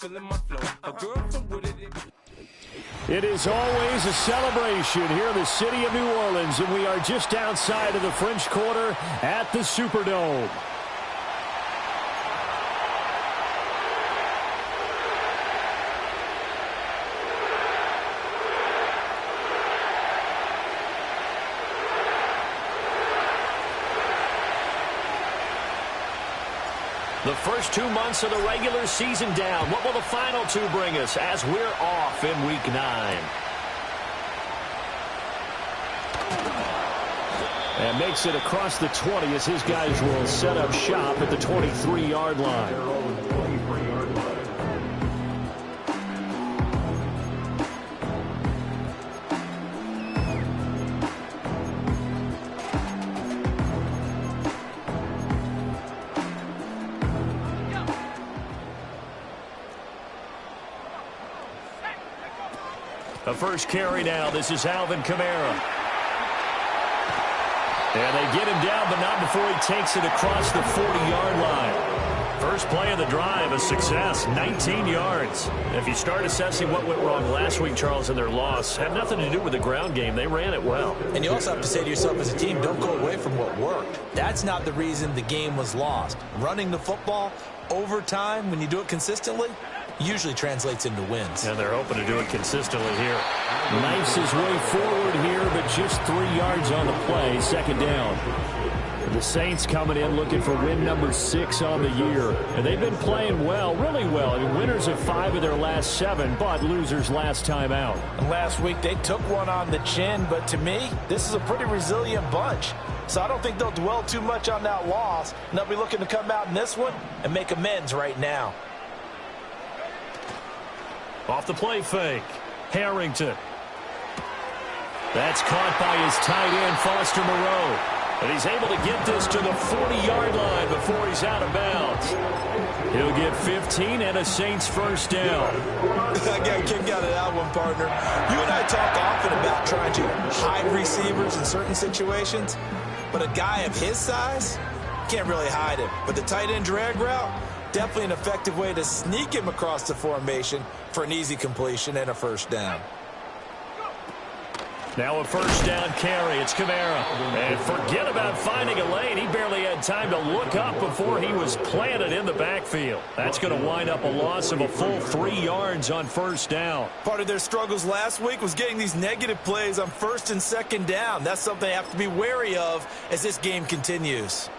It is always a celebration here in the city of New Orleans, and we are just outside of the French Quarter at the Superdome. The first 2 months of the regular season down. What will the final two bring us as we're off in Week 9? And makes it across the 20 as his guys will set up shop at the 23-yard line. The first carry now. This is Alvin Kamara. And they get him down, but not before he takes it across the 40-yard line. First play of the drive, a success, 19 yards. If you start assessing what went wrong last week, Charles, in their loss, had nothing to do with the ground game. They ran it well. And you also have to say to yourself as a team, don't go away from what worked. That's not the reason the game was lost. Running the football over time, when you do it consistently, usually translates into wins. And they're hoping to do it consistently here. Knifes his way forward here, but just 3 yards on the play. Second down. The Saints coming in looking for win number 6 on the year. And they've been playing well, really well. I mean, winners of 5 of their last 7, but losers last time out. And last week they took one on the chin, but to me, this is a pretty resilient bunch. So I don't think they'll dwell too much on that loss. And they'll be looking to come out in this one and make amends right now. Off the play fake. Harrington. That's caught by his tight end, Foster Moreau. And he's able to get this to the 40-yard line before he's out of bounds. He'll get 15 and a Saints first down. I got a kick out of that one, partner. You and I talk often about trying to hide receivers in certain situations, but a guy of his size can't really hide him. But the tight end drag route, definitely an effective way to sneak him across the formation for an easy completion and a first down. Now a first down carry. It's Kamara. And forget about finding a lane. He barely had time to look up before he was planted in the backfield. That's going to wind up a loss of a full 3 yards on first down. Part of their struggles last week was getting these negative plays on first and second down. That's something they have to be wary of as this game continues.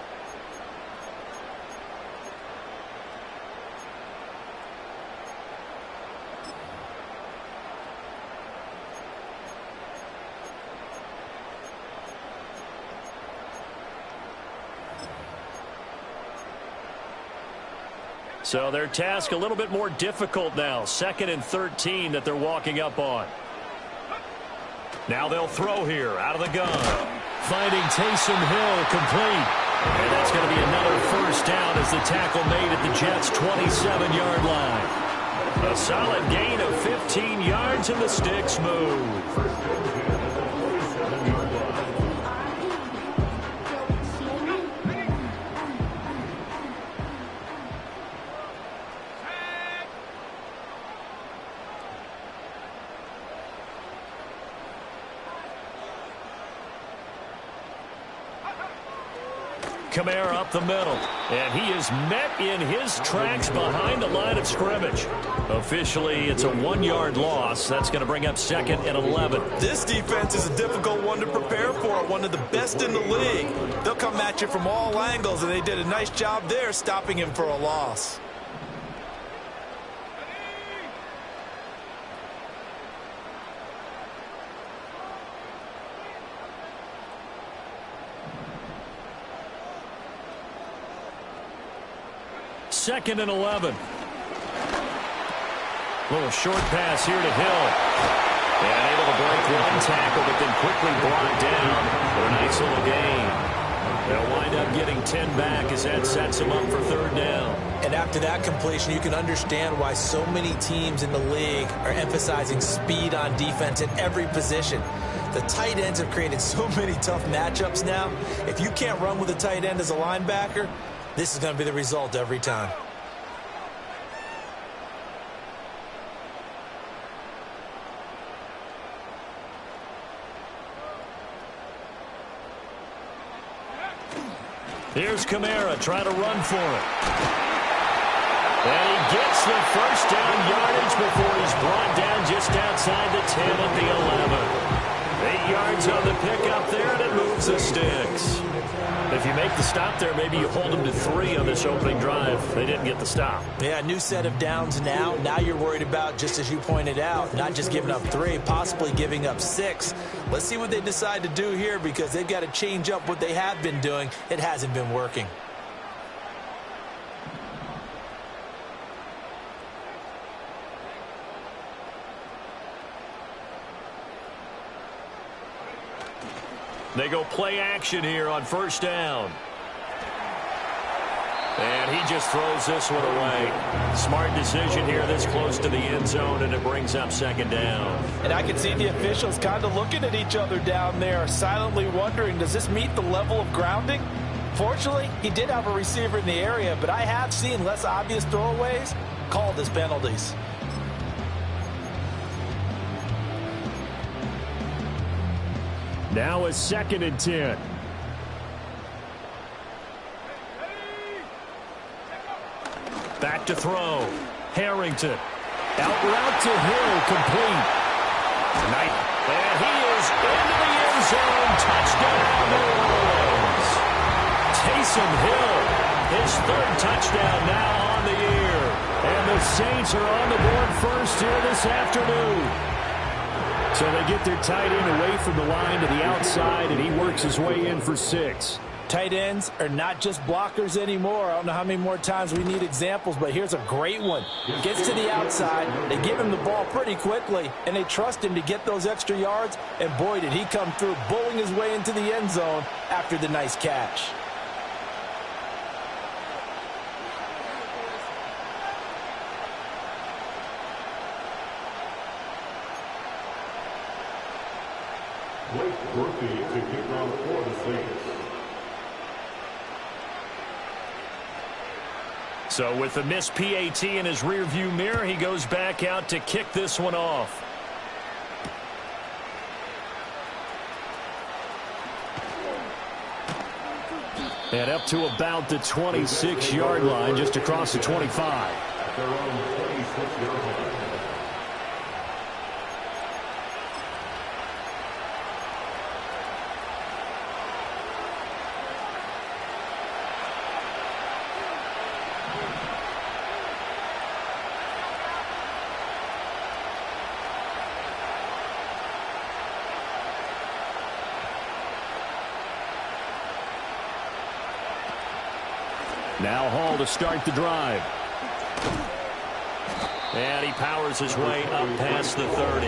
So their task a little bit more difficult now. 2nd and 13 that they're walking up on. Now they'll throw here out of the gun. Finding Taysom Hill complete. And that's going to be another first down as the tackle made at the Jets' 27-yard line. A solid gain of 15 yards and the sticks move. Kamara up the middle, and he is met in his tracks behind the line of scrimmage. Officially, it's a 1-yard loss. That's going to bring up 2nd and 11. This defense is a difficult one to prepare for, one of the best in the league. They'll come at you from all angles, and they did a nice job there stopping him for a loss. Second and 11. Little short pass here to Hill. And able to break one tackle, but then quickly brought down for a nice little gain. They'll wind up getting 10 back as that sets them up for 3rd down. And after that completion, you can understand why so many teams in the league are emphasizing speed on defense in every position. The tight ends have created so many tough matchups now. If you can't run with a tight end as a linebacker, this is going to be the result every time. Here's Kamara trying to run for it. And he gets the first down yardage before he's brought down just outside the 10 at the 11. 8 yards on the pickup there, and it moves the sticks. If you make the stop there, maybe you hold them to 3 on this opening drive. They didn't get the stop. Yeah, new set of downs now. Now you're worried about, just as you pointed out, not just giving up 3, possibly giving up 6. Let's see what they decide to do here, because they've got to change up what they have been doing. It hasn't been working. They go play action here on first down. And he just throws this one away. Smart decision here this close to the end zone, and it brings up second down. And I can see the officials kind of looking at each other down there, silently wondering, does this meet the level of grounding? Fortunately, he did have a receiver in the area, but I have seen less obvious throwaways called as penalties. Now a 2nd and 10. Back to throw. Harrington. Out route to Hill, complete. Knight. And he is into the end zone. Touchdown, New Orleans. Taysom Hill, his 3rd touchdown now on the year. And the Saints are on the board first here this afternoon. So they get their tight end away from the line to the outside, and he works his way in for 6. Tight ends are not just blockers anymore. I don't know how many more times we need examples, but here's a great one. Gets to the outside, they give him the ball pretty quickly, and they trust him to get those extra yards, and boy, did he come through, bowling his way into the end zone after the nice catch. Blake Murphy to kick off for the Saints. So with the missed PAT in his rearview mirror, he goes back out to kick this one off. And up to about the 26-yard line, just across the 25. They're on the 26-yard line. Now Hall to start the drive. And he powers his way up past the 30.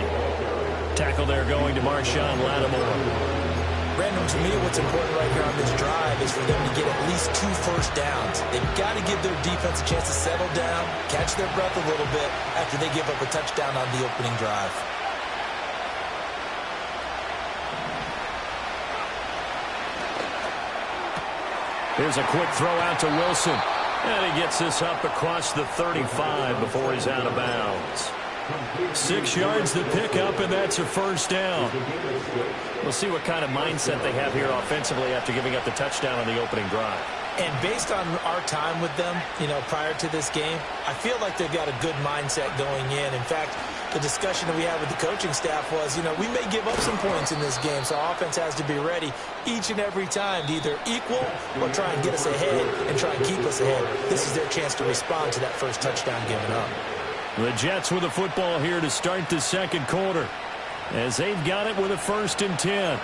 Tackle there going to Marshawn Lattimore. Brandon, to me, what's important right here on this drive is for them to get at least 2 first downs. They've got to give their defense a chance to settle down, catch their breath a little bit after they give up a touchdown on the opening drive. Here's a quick throw out to Wilson. And he gets this up across the 35 before he's out of bounds. 6 yards to pick up, and that's a first down. We'll see what kind of mindset they have here offensively after giving up the touchdown on the opening drive. And based on our time with them, prior to this game, I feel like they've got a good mindset going in. In fact, the discussion that we had with the coaching staff was, we may give up some points in this game, so offense has to be ready each and every time to either equal or try and get us ahead and try and keep us ahead. This is their chance to respond to that first touchdown given up. The Jets with the football here to start the second quarter, as they've got it with a 1st and 10.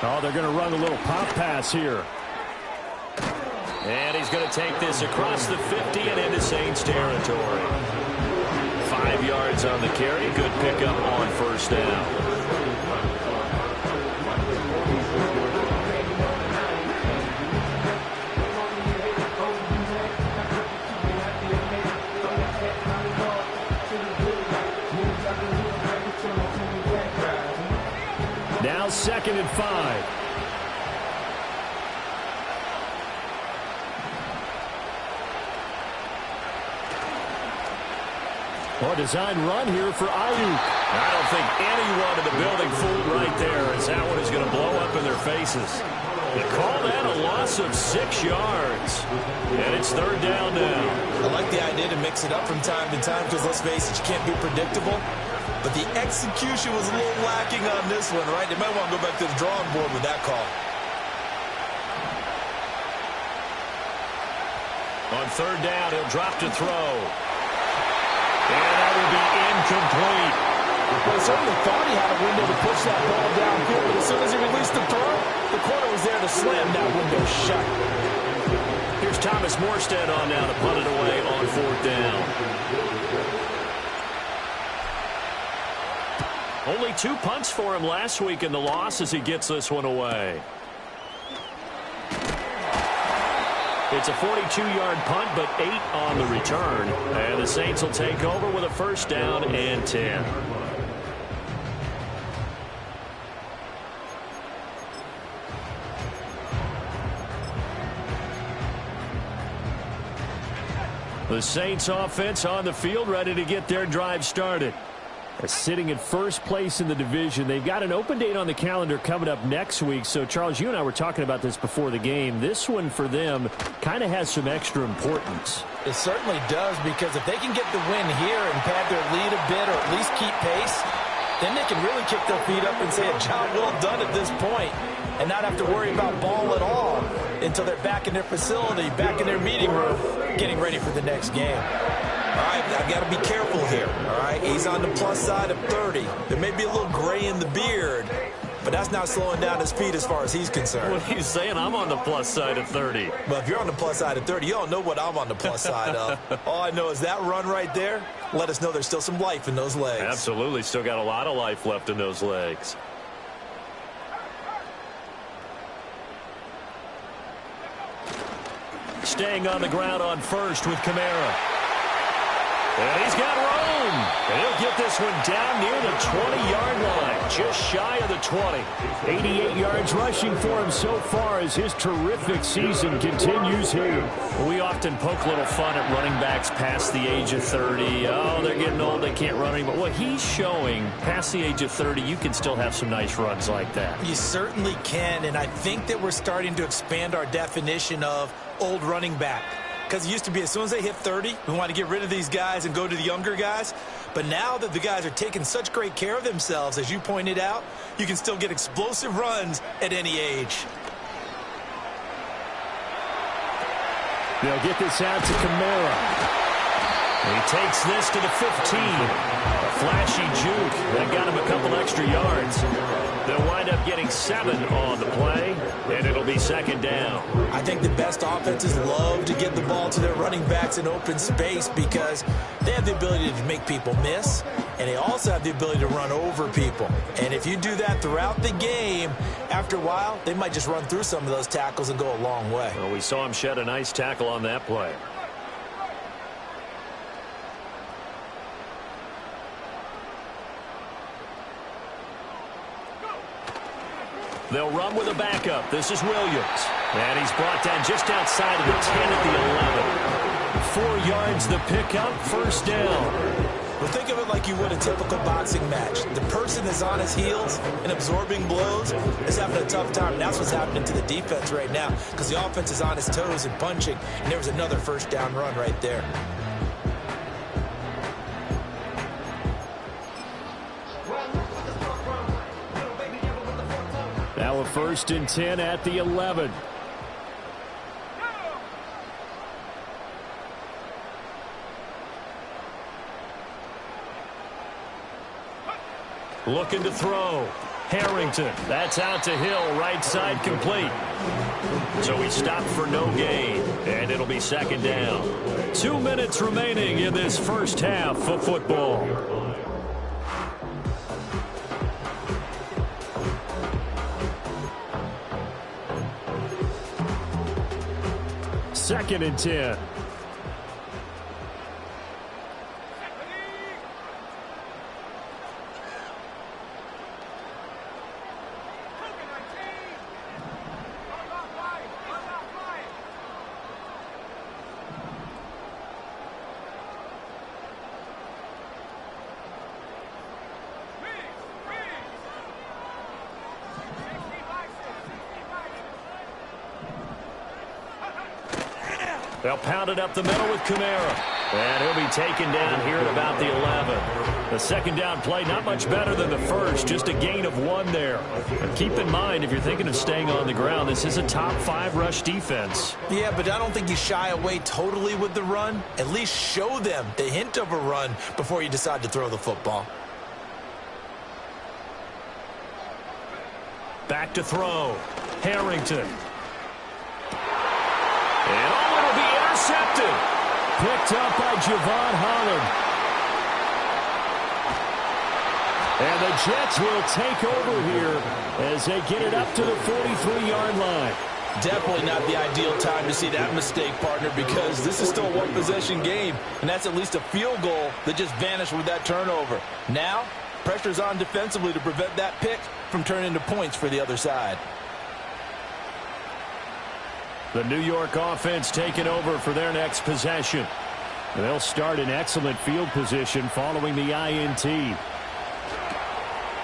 Oh, they're going to run a little pop pass here. And he's going to take this across the 50 and into Saints territory. 5 yards on the carry. Good pickup on first down. Now 2nd and 5. Well, design run here for Ayuk. I don't think anyone in the building fooled right there, as that one is going to blow up in their faces. They call that a loss of 6 yards. And it's 3rd down now. I like the idea to mix it up from time to time because, let's face it, you can't be predictable. But the execution was a little lacking on this one, right? They might want to go back to the drawing board with that call. On 3rd down, he'll drop to throw. And that will be incomplete. Well, certainly thought he had a window to push that ball downfield, but as soon as he released the throw, the corner was there to slam that window shut. Here's Thomas Morstead on now to punt it away on 4th down. Only 2 punts for him last week in the loss as he gets this one away. It's a 42-yard punt, but 8 on the return. And the Saints will take over with a 1st down and 10. The Saints offense on the field, ready to get their drive started. Sitting in 1st place in the division. They've got an open date on the calendar coming up next week. So, Charles, you and I were talking about this before the game. This one for them kind of has some extra importance. It certainly does, because if they can get the win here and pad their lead a bit or at least keep pace, then they can really kick their feet up and say a job well done at this point and not have to worry about ball at all until they're back in their facility, back in their meeting room, getting ready for the next game. All right, I've got to be careful here, all right? He's on the plus side of 30. There may be a little gray in the beard, but that's not slowing down his speed as far as he's concerned. What are you saying? I'm on the plus side of 30. Well, if you're on the plus side of 30, you don't know what I'm on the plus side of. All I know is that run right there let us know there's still some life in those legs. Absolutely. Still got a lot of life left in those legs. Staying on the ground on 1st with Kamara. And he's got room. And he'll get this one down near the 20-yard line, just shy of the 20. 88 yards rushing for him so far as his terrific season continues here. We often poke a little fun at running backs past the age of 30. Oh, they're getting old, they can't run anymore. Well, he's showing past the age of 30, you can still have some nice runs like that. You certainly can, and I think that we're starting to expand our definition of old running back. Because it used to be as soon as they hit 30, we want to get rid of these guys and go to the younger guys. But now that the guys are taking such great care of themselves, as you pointed out, you can still get explosive runs at any age. They'll get this out to Kamara. And he takes this to the 15. A flashy juke that got him a couple extra yards. They'll wind up getting 7 on the play, and it'll be 2nd down. I think the best offenses love to get the ball to their running backs in open space because they have the ability to make people miss, and they also have the ability to run over people. And if you do that throughout the game, after a while, they might just run through some of those tackles and go a long way. Well, we saw him shed a nice tackle on that play. They'll run with a backup. This is Williams. And he's brought down just outside of the 10 at the 11. 4 yards the pickup, 1st down. Well, think of it like you would a typical boxing match. The person is on his heels and absorbing blows is having a tough time. And that's what's happening to the defense right now because the offense is on his toes and punching. And there was another 1st down run right there. Now a 1st and 10 at the 11. Looking to throw. Harrington. That's out to Hill. Right side complete. So he stopped for no gain. And it'll be 2nd down. 2 minutes remaining in this 1st half of football. Second and 10. They'll pound it up the middle with Kamara. And he'll be taken down here at about the 11. The second down play, not much better than the first, just a gain of 1 there. But keep in mind, if you're thinking of staying on the ground, this is a top 5 rush defense. Yeah, but I don't think you shy away totally with the run. At least show them the hint of a run before you decide to throw the football. Back to throw. Harrington. And it'll be intercepted. Picked up by Javon Holland. And the Jets will take over here as they get it up to the 43-yard line. Definitely not the ideal time to see that mistake, partner, because this is still a one-possession game, and that's at least a field goal that just vanished with that turnover. Now, pressure's on defensively to prevent that pick from turning into points for the other side. The New York offense taking over for their next possession. And they'll start in excellent field position following the INT.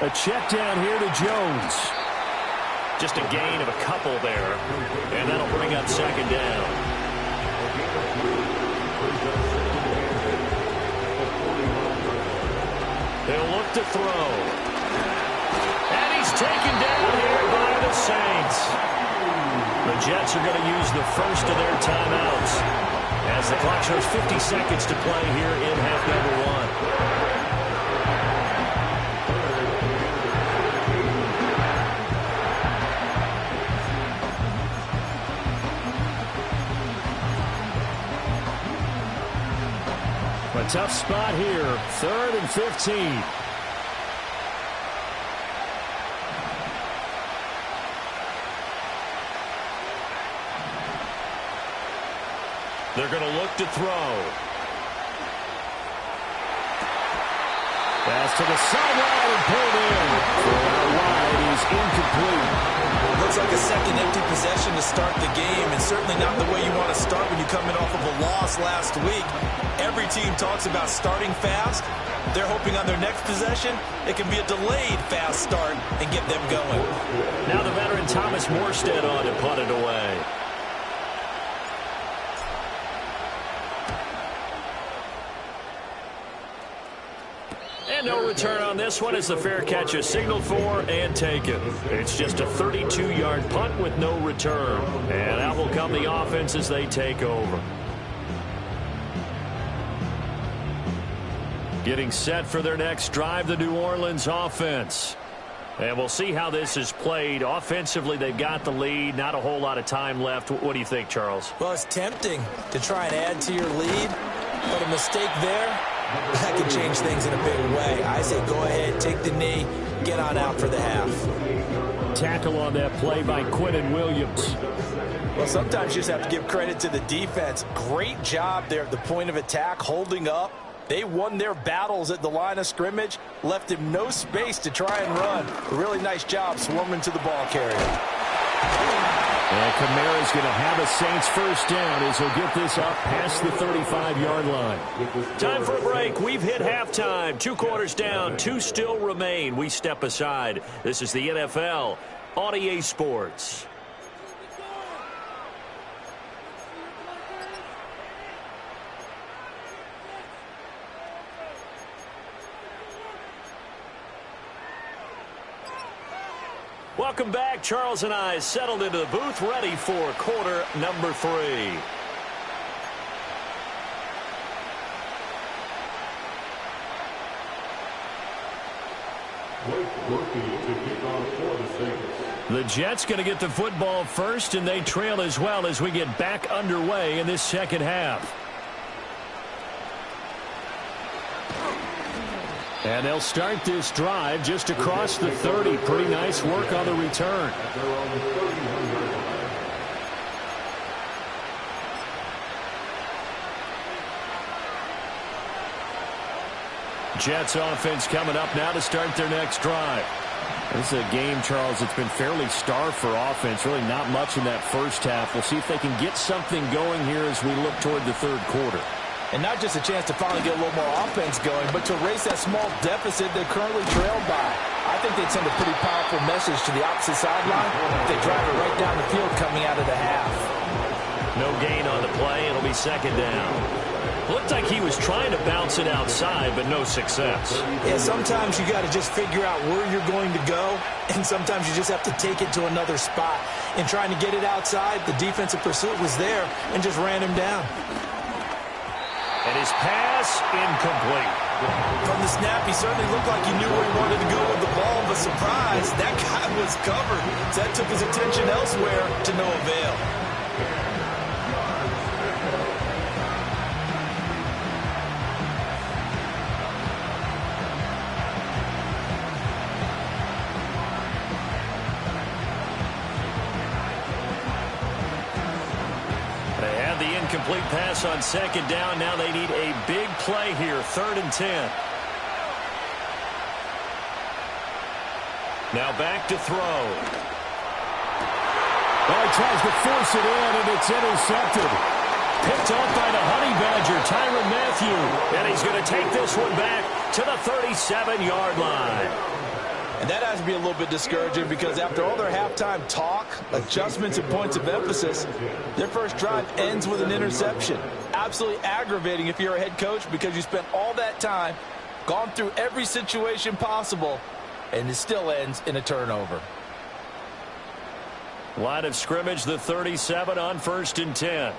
A check down here to Jones. Just a gain of a couple there. And that'll bring up second down. They'll look to throw. And he's taken down here by the Saints. The Jets are going to use the first of their timeouts as the clock shows 50 seconds to play here in half number 1. A tough spot here, 3rd and 15. They're going to look to throw. Pass to the sideline and pulled in. Throw out wide is incomplete. Looks like a second empty possession to start the game, and certainly not the way you want to start when you come in off of a loss last week. Every team talks about starting fast. They're hoping on their next possession it can be a delayed fast start and get them going. Now the veteran Thomas Morstead on to punt it away. And no return on this one as the fair catch is signaled for and taken. It's just a 32-yard punt with no return. And out will come the offense as they take over. Getting set for their next drive, the New Orleans offense. And we'll see how this is played. Offensively, they've got the lead. Not a whole lot of time left. What do you think, Charles? Well, it's tempting to try and add to your lead, but a mistake there, that could change things in a big way. I say go ahead, take the knee, get on out for the half. Tackle on that play by Quinnen Williams. Well, sometimes you just have to give credit to the defense. Great job there at the point of attack, holding up. They won their battles at the line of scrimmage, left him no space to try and run. A really nice job swarming to the ball carrier. And Kamara's going to have a Saints first down as he'll get this up past the 35-yard line. Time for a break. We've hit halftime. 2 quarters down, 2 still remain. We step aside. This is the NFL on EA Sports. Welcome back. Charles and I settled into the booth, ready for quarter number 3. The Jets going to get the football first, and they trail as well as we get back underway in this second half. And they'll start this drive just across the 30. Pretty nice work on the return. Jets offense coming up now to start their next drive. This is a game, Charles, it's been fairly starved for offense. Really not much in that first half. We'll see if they can get something going here as we look toward the third quarter. And not just a chance to finally get a little more offense going, but to erase that small deficit they're currently trailed by. I think they'd send a pretty powerful message to the opposite sideline if they drive it right down the field coming out of the half. No gain on the play. It'll be second down. Looked like he was trying to bounce it outside, but no success. Yeah, sometimes you got to just figure out where you're going to go, and sometimes you just have to take it to another spot. In trying to get it outside, the defensive pursuit was there and just ran him down. And his pass incomplete. From the snap, he certainly looked like he knew where he wanted to go with the ball, but surprise, that guy was covered. So that took his attention elsewhere to no avail. Complete pass on second down. Now they need a big play here. 3rd and 10. Now back to throw. Well, he tries to force it in, and it's intercepted. Picked off by the Honey Badger, Tyrann Mathieu. And he's going to take this one back to the 37-yard line. And that has to be a little bit discouraging because after all their halftime talk, adjustments, and points of emphasis, their first drive ends with an interception. Absolutely aggravating if you're a head coach because you spent all that time, gone through every situation possible, and it still ends in a turnover. Line of scrimmage, the 37 on 1st and 10.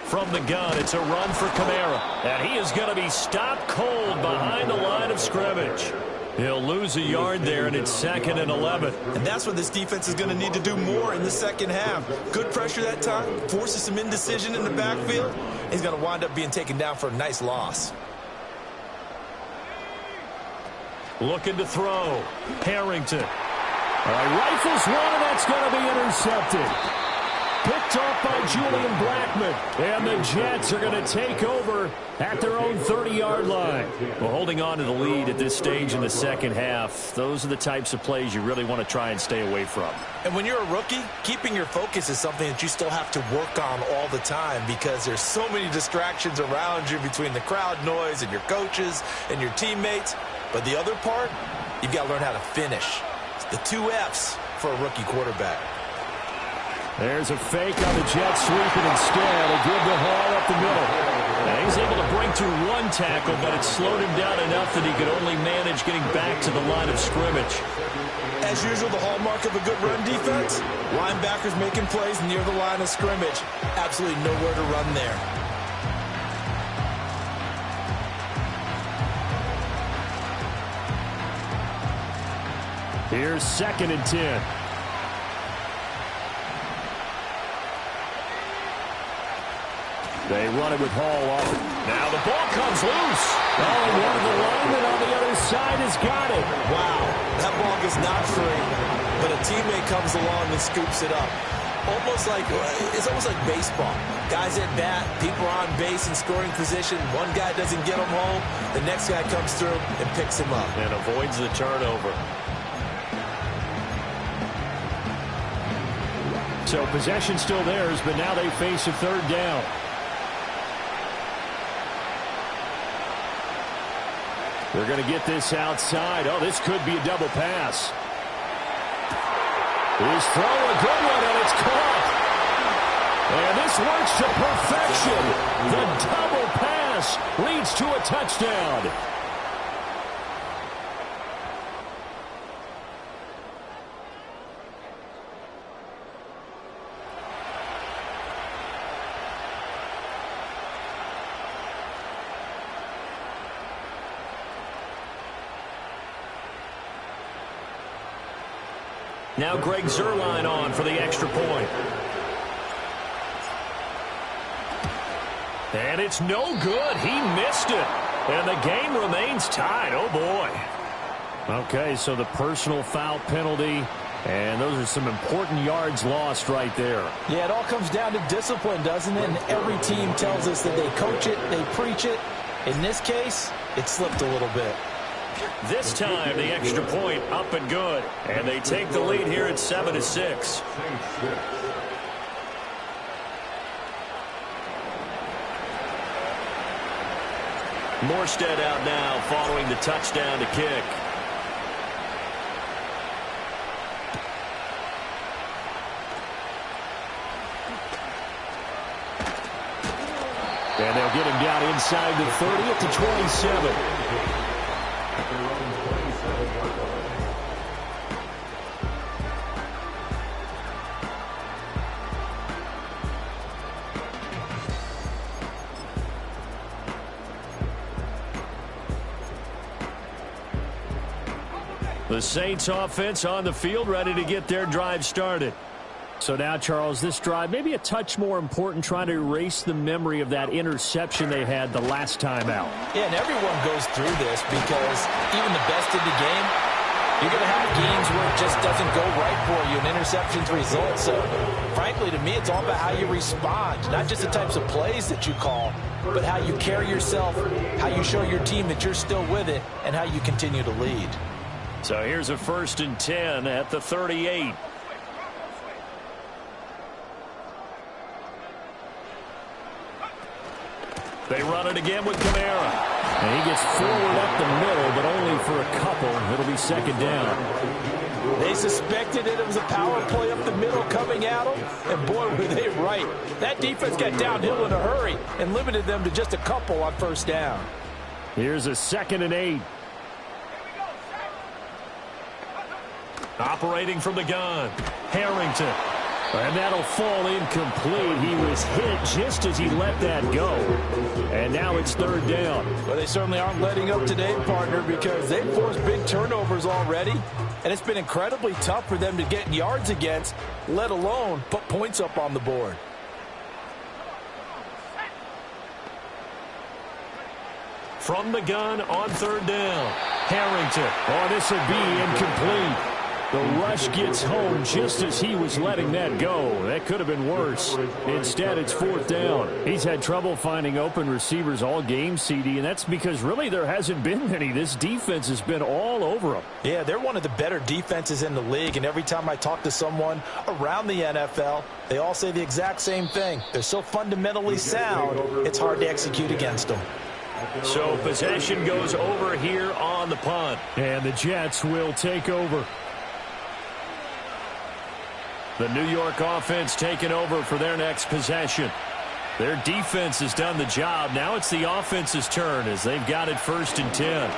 From the gun, it's a run for Kamara. And he is going to be stopped cold behind the line of scrimmage. He'll lose a yard there, and it's 2nd and 11. And that's what this defense is going to need to do more in the second half. Good pressure that time, forces some indecision in the backfield. He's going to wind up being taken down for a nice loss. Looking to throw. Harrington. All right, rifles one, and that's going to be intercepted. Picked off by Julian Blackmon. And the Jets are going to take over at their own 30-yard line. Well, holding on to the lead at this stage in the second half, those are the types of plays you really want to try and stay away from. And when you're a rookie, keeping your focus is something that you still have to work on all the time because there's so many distractions around you between the crowd noise and your coaches and your teammates. But the other part, you've got to learn how to finish. It's the 2 F's for a rookie quarterback. There's a fake on the Jets sweeping instead. A good to Hall up the middle. Now he's able to break through 1 tackle, but it slowed him down enough that he could only manage getting back to the line of scrimmage. As usual, the hallmark of a good run defense, linebackers making plays near the line of scrimmage. Absolutely nowhere to run there. Here's 2nd and 10. They run it with Hall off. Now the ball comes loose. Oh, and one of the linemen on the other side has got it. Wow, that ball is not free, but a teammate comes along and scoops it up. It's almost like baseball. Guys at bat, people are on base in scoring position. One guy doesn't get him home. The next guy comes through and picks him up. And avoids the turnover. So possession still theirs, but now they face a 3rd down. They're going to get this outside. Oh, this could be a double pass. His throw, a good one, and it's caught. And this works to perfection. The double pass leads to a touchdown. Now Greg Zuerlein on for the extra point. And it's no good. He missed it. And the game remains tied. Oh, boy. Okay, so the personal foul penalty, and those are some important yards lost right there. Yeah, it all comes down to discipline, doesn't it? And every team tells us that they coach it, they preach it. In this case, it slipped a little bit. This time, the extra point up and good. And they take the lead here at 7-6. Morstead out now following the touchdown to kick. And they'll get him down inside the 30 at the 27. The Saints offense on the field, ready to get their drive started. So now, Charles, this drive maybe a touch more important, trying to erase the memory of that interception they had the last time out. Yeah, and everyone goes through this because even the best in the game, you're going to have games where it just doesn't go right for you, and interceptions result. So, frankly, to me, it's all about how you respond, not just the types of plays that you call, but how you carry yourself, how you show your team that you're still with it, and how you continue to lead. So here's a 1st and 10 at the 38. They run it again with Kamara. And he gets forward up the middle, but only for a couple. It'll be 2nd down. They suspected it was a power play up the middle coming at them, and boy, were they right. That defense got downhill in a hurry and limited them to just a couple on 1st down. Here's a 2nd and 8. Operating from the gun, Harrington. And that'll fall incomplete. He was hit just as he let that go. And now it's 3rd down. Well, they certainly aren't letting up today, partner, because they've forced big turnovers already. And it's been incredibly tough for them to get yards against, let alone put points up on the board. From the gun on 3rd down, Harrington. Oh, this will be incomplete. The rush gets home just as he was letting that go. That could have been worse. Instead, it's 4th down. He's had trouble finding open receivers all game, CD, and that's because really there hasn't been many. This defense has been all over him. Yeah, they're one of the better defenses in the league, and every time I talk to someone around the NFL, they all say the exact same thing. They're so fundamentally sound, it's hard to execute against them. So possession goes over here on the punt. And the Jets will take over. The New York offense taking over for their next possession. Their defense has done the job. Now it's the offense's turn as they've got it 1st and 10.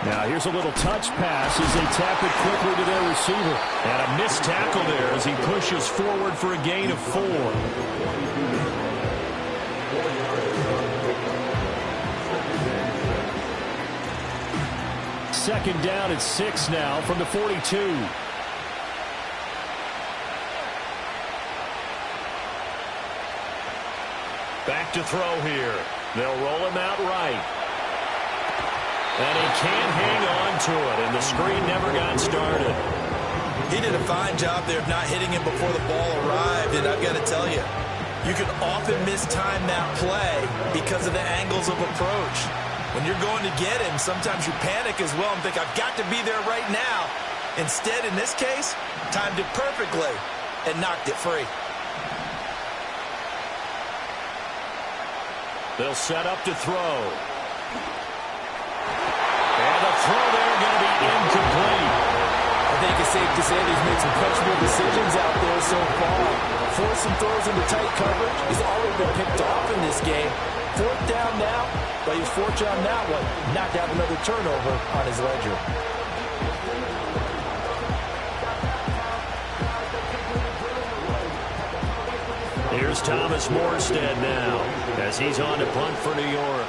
Now here's a little touch pass as they tap it quickly to their receiver. And a missed tackle there as he pushes forward for a gain of 4. 2nd down at 6 now from the 42. Back to throw here. They'll roll him out right. And he can't hang on to it, and the screen never got started. He did a fine job there of not hitting him before the ball arrived, and I've got to tell you, you can often mistime that play because of the angles of approach. When you're going to get him, sometimes you panic as well and think, I've got to be there right now. Instead, in this case, timed it perfectly and knocked it free. They'll set up to throw. And the throw there going to be incomplete. I think it's safe to say he's made some questionable decisions out there so far. Forcing throws into tight coverage. He's already been picked off in this game. 4th down now, but he's fortunate on that one not to have another turnover on his ledger. Here's Thomas Morstead now as he's on to punt for New York.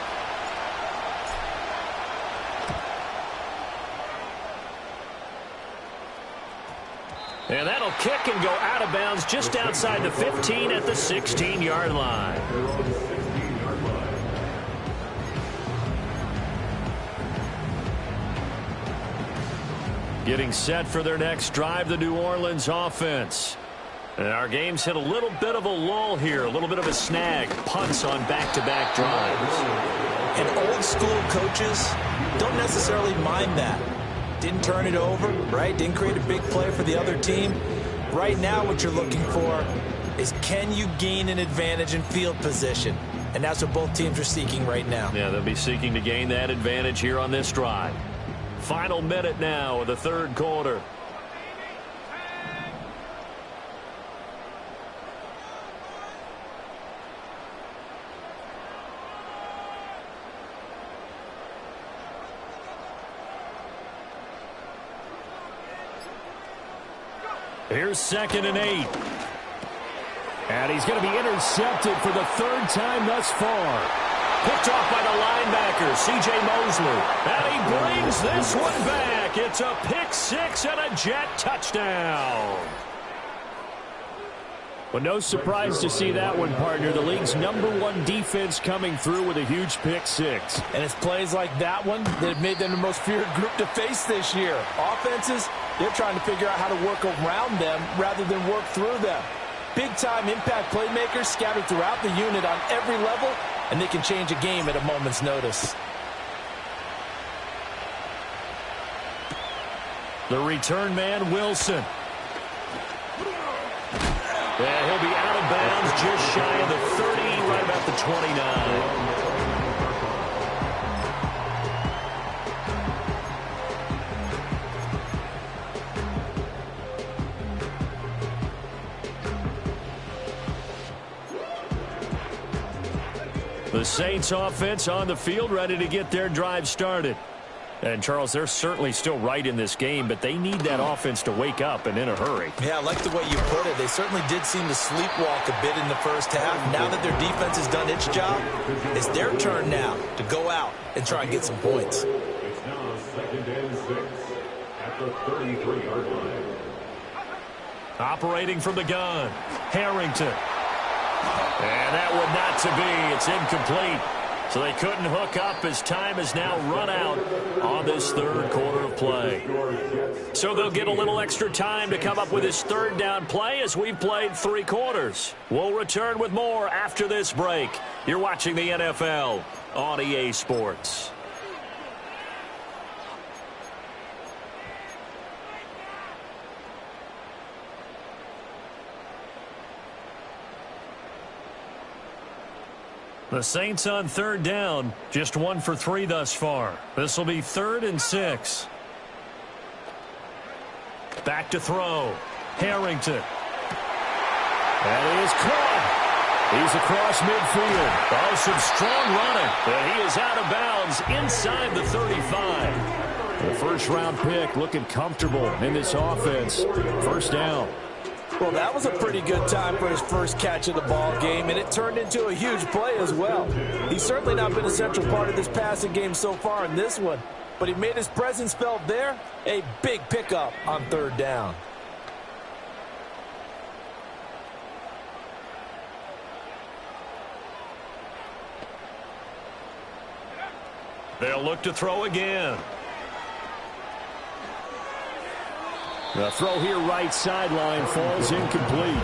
And that'll kick and go out of bounds just outside the 15 at the 16-yard line. Getting set for their next drive, the New Orleans offense. And our game's hit a little bit of a lull here, a little bit of a snag. Punts on back-to-back drives. And old school coaches don't necessarily mind that. Didn't turn it over, right? Didn't create a big play for the other team. Right now what you're looking for is, can you gain an advantage in field position? and that's what both teams are seeking right now. Yeah, they'll be seeking to gain that advantage here on this drive. Final minute now of the third quarter. Here's 2nd and 8. And he's going to be intercepted for the third time thus far. Picked off by the linebacker, C.J. Mosley. And he brings this one back. It's a pick six and a Jet touchdown. Well, no surprise to see that one, partner. The league's #1 defense coming through with a huge pick six. And it's plays like that one that have made them the most feared group to face this year. Offenses, they're trying to figure out how to work around them rather than work through them. Big-time impact playmakers scattered throughout the unit on every level, and they can change a game at a moment's notice. The return man, Wilson. And he'll be out of bounds just shy of the 30, right about the 29. The Saints offense on the field, ready to get their drive started. And, Charles, they're certainly still right in this game, but they need that offense to wake up and in a hurry. Yeah, I like the way you put it. They certainly did seem to sleepwalk a bit in the first half. Now that their defense has done its job, it's their turn now to go out and try and get some points. It's now 2nd and 6 at the 33-yard line. Operating from the gun, Harrington. And that one not to be. It's incomplete. So they couldn't hook up as time has now run out on this third quarter of play. So they'll get a little extra time to come up with this third down play as we've played 3 quarters. We'll return with more after this break. You're watching the NFL on EA Sports. The Saints on third down, just 1 for 3 thus far. This will be 3rd and 6. Back to throw. Harrington. That is caught. He's across midfield. Oh, some strong running. But he is out of bounds inside the 35. The first-round pick looking comfortable in this offense. First down. Well, that was a pretty good time for his first catch of the ball game, and it turned into a huge play as well. He's certainly not been a central part of this passing game so far in this one, but he made his presence felt there. A big pickup on third down. They'll look to throw again. The throw here right sideline falls incomplete.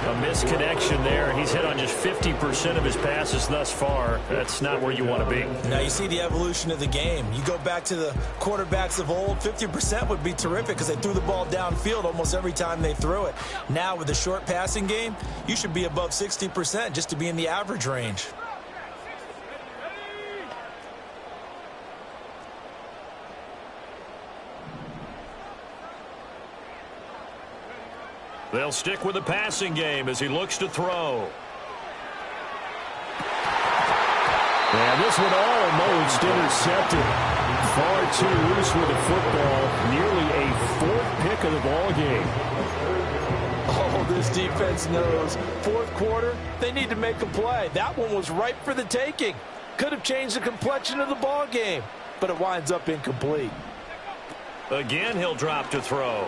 A misconnection there. He's hit on just 50% of his passes thus far. That's not where you want to be. Now you see the evolution of the game. You go back to the quarterbacks of old, 50% would be terrific because they threw the ball downfield almost every time they threw it. Now with the short passing game, you should be above 60% just to be in the average range. They'll stick with the passing game as he looks to throw. And this one almost intercepted. Far too loose with the football. Nearly a 4th pick of the ball game. Oh, this defense knows. 4th quarter, they need to make a play. That one was ripe for the taking. Could have changed the complexion of the ball game, but it winds up incomplete. Again, he'll drop to throw.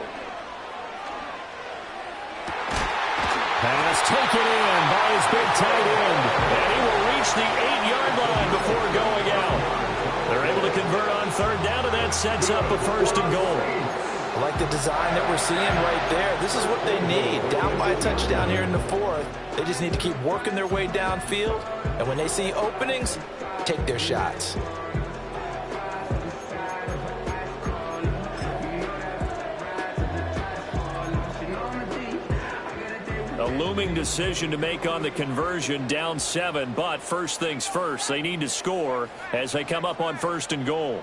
Pass taken in by his big tight end. And he will reach the 8-yard line before going out. They're able to convert on third down, and that sets up a 1st and goal. I like the design that we're seeing right there. This is what they need. Down by a touchdown here in the 4th. They just need to keep working their way downfield. And when they see openings, take their shots. A looming decision to make on the conversion, down 7, but first things first, they need to score as they come up on 1st and goal.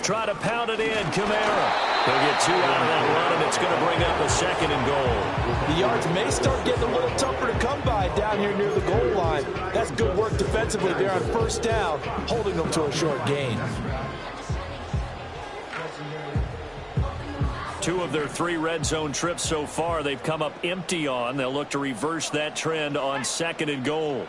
Try to pound it in, Kamara. He'll get 2 out of that run, and it's going to bring up a 2nd and goal. The yards may start getting a little tougher to come by down here near the goal line. That's good work defensively there on 1st down, holding them to a short gain. 2 of their 3 red zone trips so far, they've come up empty on. They'll look to reverse that trend on 2nd and goal.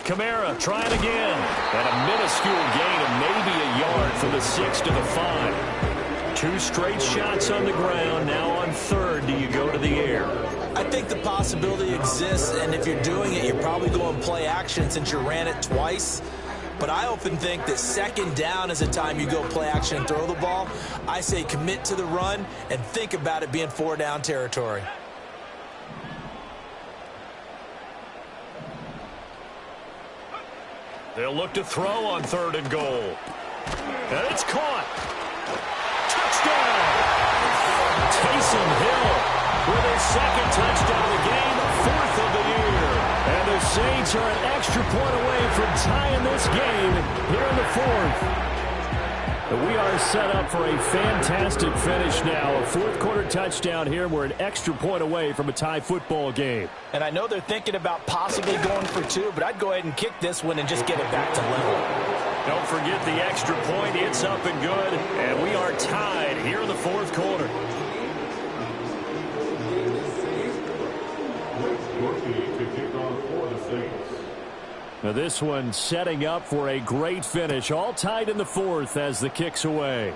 Kamara trying again. And a minuscule gain of maybe a yard from the 6 to the 5. 2 straight shots on the ground. Now on 3rd, do you go to the air? I think the possibility exists, and if you're doing it, you're probably going play action since you ran it twice. But I often think that 2nd down is the time you go play action and throw the ball. I say commit to the run and think about it being 4 down territory. They'll look to throw on 3rd and goal. And it's caught. Touchdown! Taysom Hill with his 2nd touchdown of the game, 4th of the year. And the Saints are an extra point away from tying this game here in the 4th. We are set up for a fantastic finish now. A 4th quarter touchdown here. We're an extra point away from a tie football game. And I know they're thinking about possibly going for 2, but I'd go ahead and kick this one and just get it back to level. Don't forget the extra point. It's up and good. And we are tied here in the 4th quarter. Rookie to kick off for the Saints. Now this one setting up for a great finish. All tied in the 4th as the kick's away.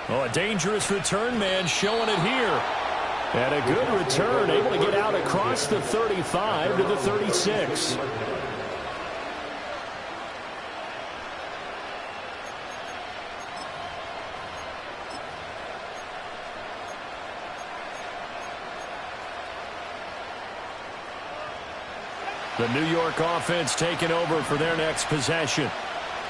Oh, a dangerous return man showing it here. And a good return, able to get out across the 35 to the 36. The New York offense taking over for their next possession.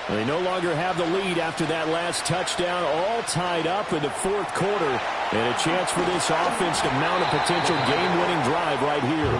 They no longer have the lead after that last touchdown, all tied up in the 4th quarter. And a chance for this offense to mount a potential game-winning drive right here.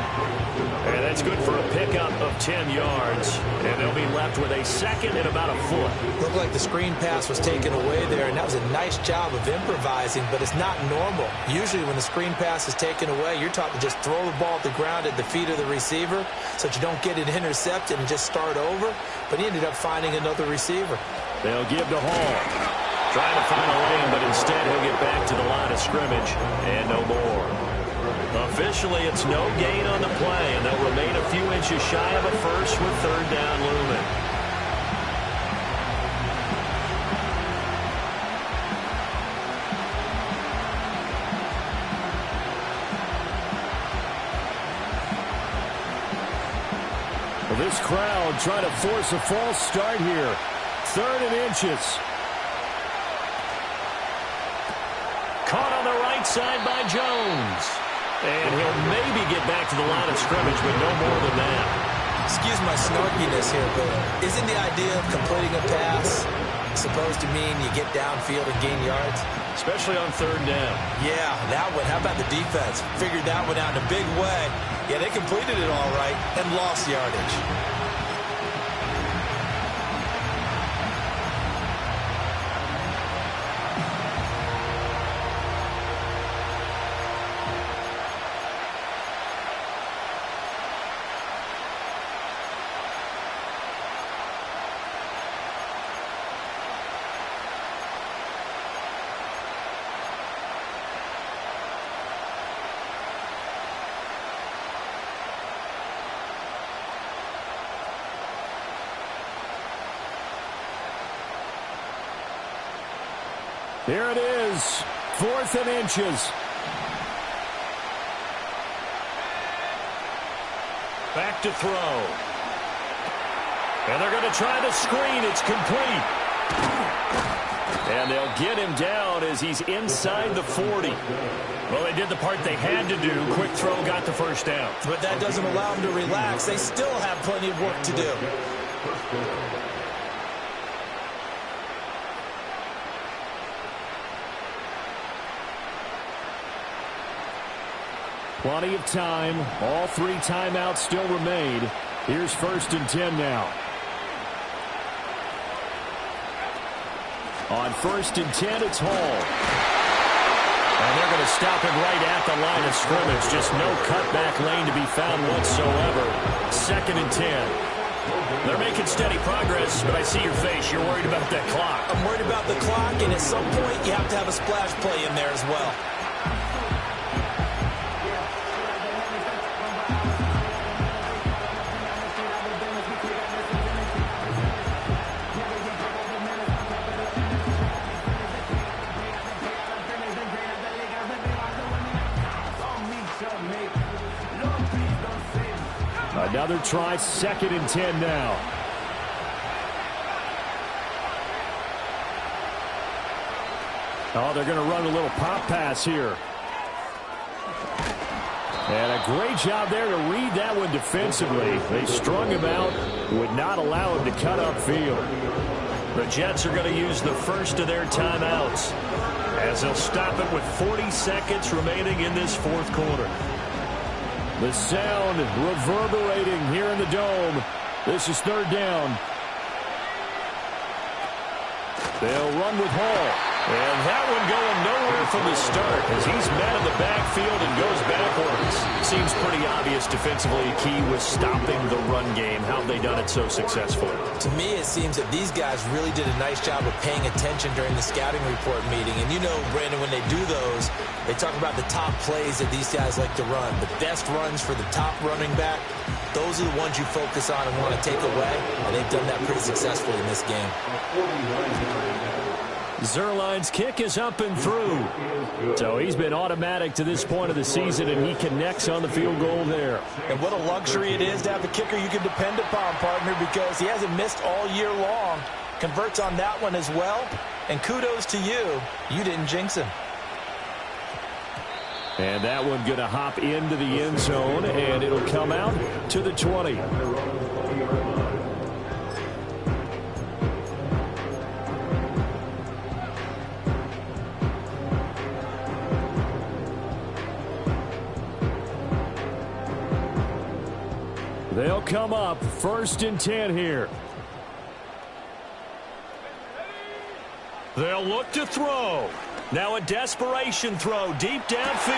And that's good for a pickup of 10 yards. And they'll be left with a 2nd and about a foot. Looked like the screen pass was taken away there, and that was a nice job of improvising, but it's not normal. Usually when the screen pass is taken away, you're taught to just throw the ball at the ground at the feet of the receiver so that you don't get it intercepted and just start over. But he ended up finding another receiver. They'll give to Hall. Trying to find a lane, but instead he'll get back to the line of scrimmage and no more. Officially, it's no gain on the play, and they'll remain a few inches shy of a first with 3rd down looming. Well, this crowd trying to force a false start here. 3rd and inches. Caught on the right side by Jones. And he'll maybe get back to the line of scrimmage, but no more than that. Excuse my snarkiness here, but isn't the idea of completing a pass supposed to mean you get downfield and gain yards? Especially on 3rd down. Yeah, that one. How about the defense? Figured that one out in a big way. Yeah, they completed it all right and lost yardage. Here it is, 4th and inches. Back to throw. And they're going to try the screen. It's complete. And they'll get him down as he's inside the 40. Well, they did the part they had to do. Quick throw got the first down. But that doesn't allow them to relax. They still have plenty of work to do. Plenty of time. All 3 timeouts still remain. Here's 1st and 10 now. On 1st and 10, it's Hall. And they're going to stop him right at the line of scrimmage. Just no cutback lane to be found whatsoever. 2nd and 10. They're making steady progress, but I see your face. You're worried about that clock. I'm worried about the clock, and at some point, you have to have a splash play in there as well. Another try, 2nd and 10 now. Oh, they're going to run a little pop pass here. And a great job there to read that one defensively. They strung him out, would not allow him to cut upfield. The Jets are going to use the first of their timeouts as they'll stop it with 40 seconds remaining in this 4th quarter. The sound reverberating here in the Dome. This is 3rd down. They'll run with Hall. And that one going nowhere from the start as he's met in the backfield and goes backwards. Seems pretty obvious defensively. Key was stopping the run game. How have they done it so successfully? To me, it seems that these guys really did a nice job of paying attention during the scouting report meeting. And you know, Brandon, when they do those, they talk about the top plays that these guys like to run. The best runs for the top running back, those are the ones you focus on and want to take away. And they've done that pretty successfully in this game. Zuerlein's kick is up and through. So he's been automatic to this point of the season, and he connects on the field goal there. And what a luxury it is to have a kicker you can depend upon, partner, because he hasn't missed all year long. Converts on that one as well. And kudos to you. You didn't jinx him. And that one going to hop into the end zone, and it'll come out to the 20. They'll come up 1st and 10 here. They'll look to throw. Now a desperation throw deep downfield.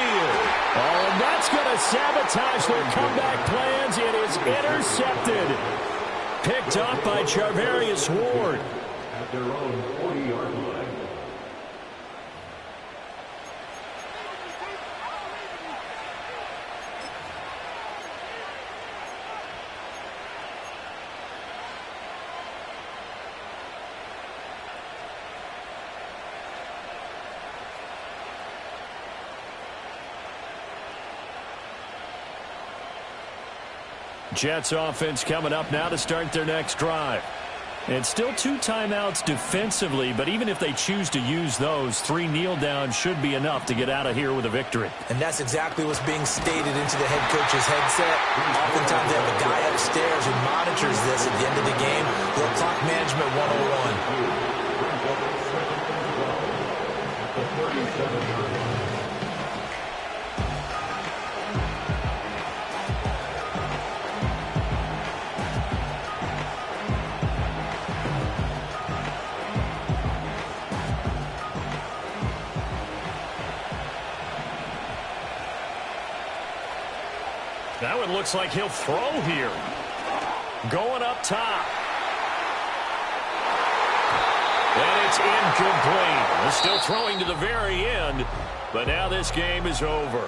Oh, and that's going to sabotage their comeback plans. It is intercepted. Picked up by Charvarius Ward. At their own 40-yard line. Jets offense coming up now to start their next drive. And still 2 timeouts defensively, but even if they choose to use those, 3 kneel downs should be enough to get out of here with a victory. And that's exactly what's being stated into the head coach's headset. Oftentimes they have a guy upstairs who monitors this at the end of the game. Little clock management 101. That one looks like he'll throw here. Going up top. And it's incomplete. They're still throwing to the very end, but now this game is over.